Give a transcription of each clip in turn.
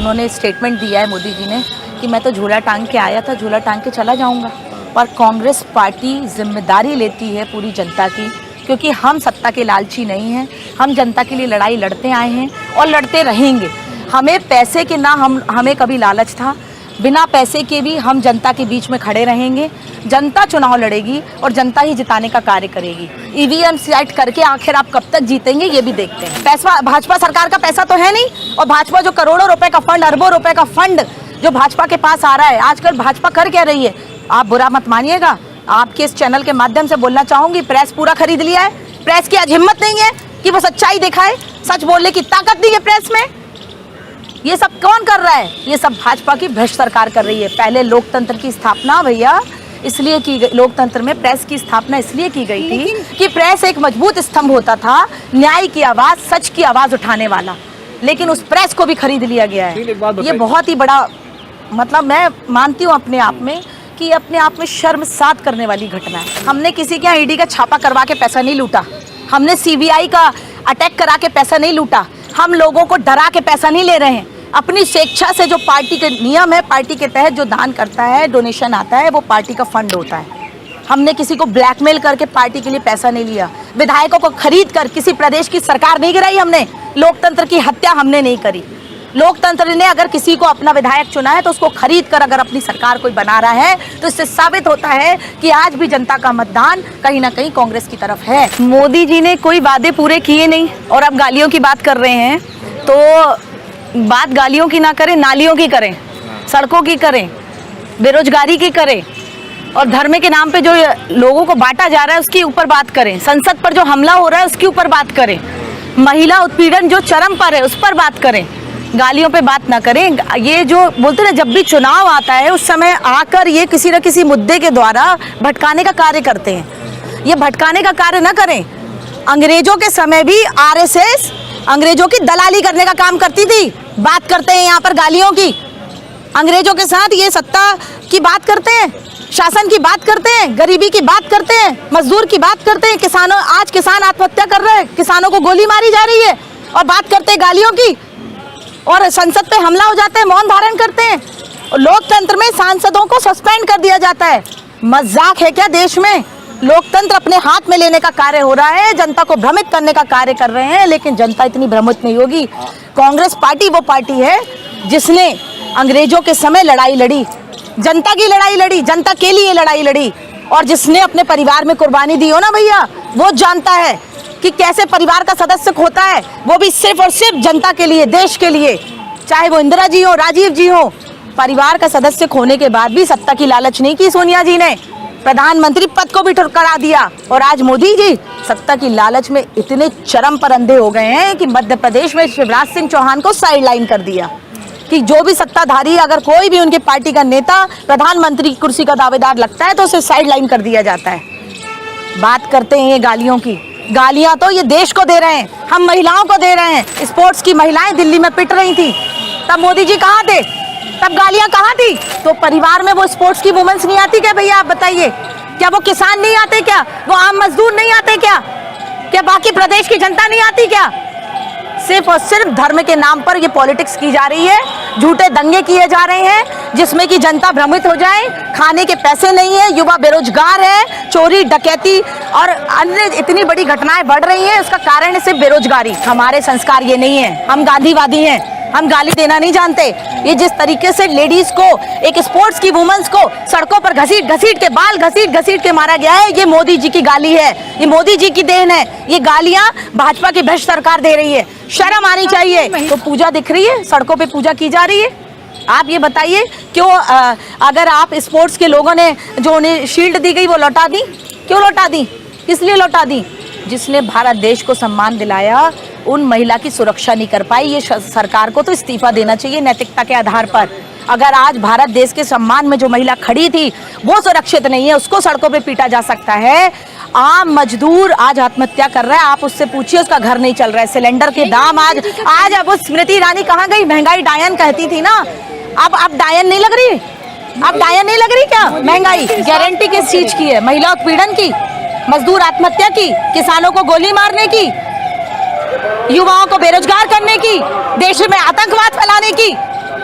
उन्होंने स्टेटमेंट दिया है मोदी जी ने कि मैं तो झोला टांग के आया था, झोला टांग के चला जाऊंगा। पर कांग्रेस पार्टी जिम्मेदारी लेती है पूरी जनता की, क्योंकि हम सत्ता के लालची नहीं हैं। हम जनता के लिए लड़ाई लड़ते आए हैं और लड़ते रहेंगे। हमें पैसे के ना हमें कभी लालच था, बिना पैसे के भी हम जनता के बीच में खड़े रहेंगे। जनता चुनाव लड़ेगी और जनता ही जिताने का कार्य करेगी। ईवीएम सेट करके आखिर आप कब तक जीतेंगे ये भी देखते हैं। पैसा भाजपा सरकार का पैसा तो है नहीं, और भाजपा जो करोड़ों रुपए का फंड, अरबों रुपए का फंड जो भाजपा के पास आ रहा है, आजकल भाजपा कर क्या रही है, आप बुरा मत मानिएगा। आपके इस चैनल के माध्यम से बोलना चाहूंगी, प्रेस पूरा खरीद लिया है। प्रेस की आज हिम्मत नहीं है कि वो सच्चाई दिखाए, सच बोलने की ताकत नहीं है प्रेस में। ये सब कौन कर रहा है? ये सब भाजपा की भ्रष्ट सरकार कर रही है। पहले लोकतंत्र की स्थापना भैया इसलिए की गई, लोकतंत्र में प्रेस की स्थापना इसलिए की गई थी कि प्रेस एक मजबूत स्तंभ होता था, न्याय की आवाज, सच की आवाज उठाने वाला। लेकिन उस प्रेस को भी खरीद लिया गया है। ये बहुत ही बड़ा, मतलब मैं मानती हूँ अपने आप में कि अपने आप में शर्मसार करने वाली घटना है। हमने किसी के यहाँ ईडी का छापा करवा के पैसा नहीं लूटा, हमने सीबीआई का अटैक करा के पैसा नहीं लूटा, हम लोगों को डरा के पैसा नहीं ले रहे हैं। अपनी स्वेच्छा से जो पार्टी के नियम है, पार्टी के तहत जो दान करता है, डोनेशन आता है, वो पार्टी का फंड होता है। हमने किसी को ब्लैकमेल करके पार्टी के लिए पैसा नहीं लिया, विधायकों को खरीद कर किसी प्रदेश की सरकार नहीं गिराई हमने, लोकतंत्र की हत्या हमने नहीं करी। लोकतंत्र ने अगर किसी को अपना विधायक चुना है तो उसको खरीद कर अगर अपनी सरकार कोई बना रहा है तो इससे साबित होता है कि आज भी जनता का मतदान कहीं ना कहीं कांग्रेस की तरफ है। मोदी जी ने कोई वादे पूरे किए नहीं और अब गालियों की बात कर रहे हैं, तो बात गालियों की ना करें, नालियों की करें, सड़कों की करें, बेरोजगारी की करें, और धर्म के नाम पे जो लोगों को बांटा जा रहा है उसके ऊपर बात करें, संसद पर जो हमला हो रहा है उसके ऊपर बात करें, महिला उत्पीड़न जो चरम पर है उस पर बात करें, गालियों पे बात ना करें। ये जो बोलते हैं जब भी चुनाव आता है उस समय आकर ये किसी न किसी मुद्दे के द्वारा भटकाने का कार्य करते हैं। ये भटकाने का कार्य ना करें। अंग्रेजों के समय भी आरएसएस अंग्रेजों की दलाली करने का काम करती थी। बात करते हैं यहाँ पर गालियों की, अंग्रेजों के साथ ये सत्ता की बात करते हैं, शासन की बात करते हैं, गरीबी की बात करते हैं, मजदूर की बात करते हैं, किसानों, आज किसान आत्महत्या कर रहे हैं, किसानों को गोली मारी जा रही है और बात करते हैं गालियों की, और संसद पे हमला हो जाता है, मौन धारण करते हैं, और लोकतंत्र में सांसदों को सस्पेंड कर दिया जाता है। मजाक है क्या देश में? लोकतंत्र अपने हाथ में लेने का कार्य हो रहा है, जनता को भ्रमित करने का कार्य कर रहे हैं, लेकिन जनता इतनी भ्रमित नहीं होगी। कांग्रेस पार्टी वो पार्टी है जिसने अंग्रेजों के समय लड़ाई लड़ी, जनता की लड़ाई लड़ी, जनता के लिए लड़ाई लड़ी, और जिसने अपने परिवार में कुर्बानी दी हो ना भैया, वो जानता है कि कैसे परिवार का सदस्य खोता है, वो भी सिर्फ और सिर्फ जनता के लिए, देश के लिए। चाहे वो इंदिरा जी हो, राजीव जी हो, परिवार का सदस्य खोने के बाद भी सत्ता की लालच नहीं की सोनिया जी ने, प्रधानमंत्री पद को भी ठुकरा दिया। और आज मोदी जी सत्ता की लालच में इतने चरम पर अंधे हो गए हैं कि मध्य प्रदेश में शिवराज सिंह चौहान को साइडलाइन कर दिया कि जो भी सत्ताधारी, अगर कोई भी उनके पार्टी का नेता प्रधानमंत्री की कुर्सी का दावेदार लगता है तो उसे साइडलाइन कर दिया जाता है। बात करते हैं ये गालियों की, गालियां तो ये देश को दे रहे हैं, हम महिलाओं को दे रहे हैं। स्पोर्ट्स की महिलाएं दिल्ली में पिट रही थी, तब मोदी जी कहाँ थे? तब गालियां कहाँ थी? तो परिवार में वो स्पोर्ट्स की वुमेन्स नहीं आती क्या भैया? आप बताइए, क्या वो किसान नहीं आते क्या? वो आम मजदूर नहीं आते क्या? क्या बाकी प्रदेश की जनता नहीं आती क्या? सिर्फ और सिर्फ धर्म के नाम पर ये पॉलिटिक्स की जा रही है, झूठे दंगे किए जा रहे हैं जिसमें कि जनता भ्रमित हो जाए, खाने के पैसे नहीं है, युवा बेरोजगार है, चोरी डकैती और अन्य इतनी बड़ी घटनाएं बढ़ रही हैं। उसका कारण है सिर्फ बेरोजगारी। हमारे संस्कार ये नहीं है, हम गांधीवादी हैं, हम गाली देना नहीं जानते। ये जिस तरीके से लेडीज को, एक स्पोर्ट्स की वुमेन्स को सड़कों पर घसीट घसीट के, बाल घसीट घसीट के मारा गया है, ये मोदी जी की गाली है, ये मोदी जी की देन है। ये गालियां भाजपा की भ्रष्ट सरकार दे रही है, शर्म आनी चाहिए। तो पूजा दिख रही है, सड़कों पे पूजा की जा रही है। आप ये बताइए क्यों अगर आप स्पोर्ट्स के लोगों ने जो उन्हें शील्ड दी गई वो लौटा दी, क्यों लौटा दी? किस लिए लौटा दी? जिसने भारत देश को सम्मान दिलाया उन महिला की सुरक्षा नहीं कर पाई। ये सरकार को तो इस्तीफा देना चाहिए नैतिकता के आधार पर। अगर आज भारत देश के सम्मान में जो महिला खड़ी थी वो सुरक्षित नहीं है, उसको सड़कों पे पीटा जा सकता है। आम मजदूर आज आत्महत्या कर रहा है, आप उससे पूछिए, उसका घर नहीं चल रहा है, सिलेंडर के दाम आज अब वो स्मृति ईरानी कहाँ गई? महंगाई डायन कहती थी ना, अब डायन नहीं लग रही? अब डायन नहीं लग रही क्या? महंगाई गारंटी किस चीज की है? महिला उत्पीड़न की, मजदूर आत्महत्या की, किसानों को गोली मारने की, युवाओं को बेरोजगार करने की, देश में आतंकवाद फैलाने की।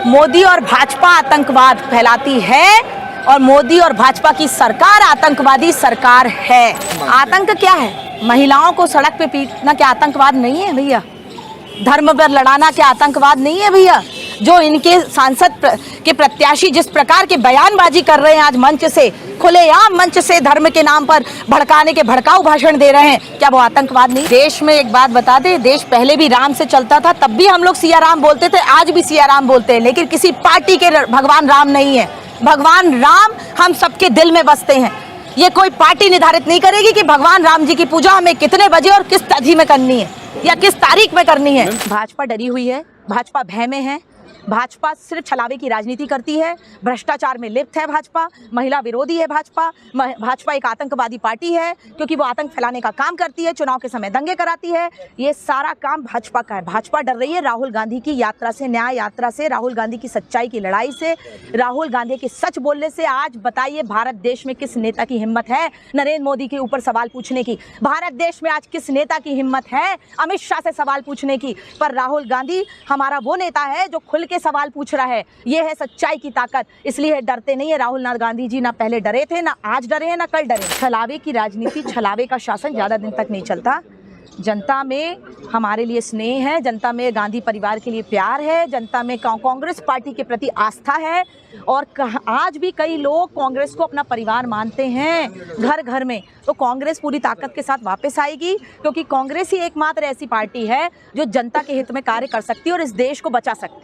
मोदी और भाजपा आतंकवाद फैलाती है और मोदी और भाजपा की सरकार आतंकवादी सरकार है। आतंक क्या है? महिलाओं को सड़क पे पीटना क्या आतंकवाद नहीं है भैया? धर्म पर लड़ाना क्या आतंकवाद नहीं है भैया? जो इनके सांसद के प्रत्याशी जिस प्रकार के बयानबाजी कर रहे हैं आज मंच से, खुलेआम मंच से धर्म के नाम पर भड़काने के भड़काऊ भाषण दे रहे हैं, क्या वो आतंकवाद नहीं? देश में एक बात बता दे, देश पहले भी राम से चलता था, तब भी हम लोग सिया राम बोलते थे, आज भी सिया राम बोलते हैं, लेकिन किसी पार्टी के भगवान राम नहीं है। भगवान राम हम सबके दिल में बसते हैं। ये कोई पार्टी निर्धारित नहीं करेगी कि भगवान राम जी की पूजा हमें कितने बजे और किस तिथि में करनी है या किस तारीख में करनी है। भाजपा डरी हुई है, भाजपा भय में है, भाजपा सिर्फ छलावे की राजनीति करती है, भ्रष्टाचार में लिप्त है भाजपा, महिला विरोधी है भाजपा एक आतंकवादी पार्टी है क्योंकि वो आतंक फैलाने का काम करती है, चुनाव के समय दंगे कराती है। ये सारा काम भाजपा का है। भाजपा डर रही है राहुल गांधी की यात्रा से, न्याय यात्रा से, राहुल गांधी की सच्चाई की लड़ाई से, राहुल गांधी के सच बोलने से। आज बताइए भारत देश में किस नेता की हिम्मत है नरेंद्र मोदी के ऊपर सवाल पूछने की? भारत देश में आज किस नेता की हिम्मत है अमित शाह से सवाल पूछने की? पर राहुल गांधी हमारा वो नेता है जो खुल के सवाल पूछ रहा है। ये है सच्चाई की ताकत, इसलिए डरते नहीं है राहुल गांधी जी। ना पहले डरे थे, ना आज डरे हैं, ना कल डरे। छलावे की राजनीति, छलावे का शासन ज्यादा दिन तक नहीं चलता। जनता में हमारे लिए स्नेह है, जनता में गांधी परिवार के लिए प्यार है, जनता में कांग्रेस पार्टी के प्रति आस्था है और आज भी कई लोग कांग्रेस को अपना परिवार मानते हैं घर घर में। तो कांग्रेस पूरी ताकत के साथ वापस आएगी क्योंकि कांग्रेस ही एकमात्र ऐसी पार्टी है जो जनता के हित में कार्य कर सकती है और इस देश को बचा सकती है।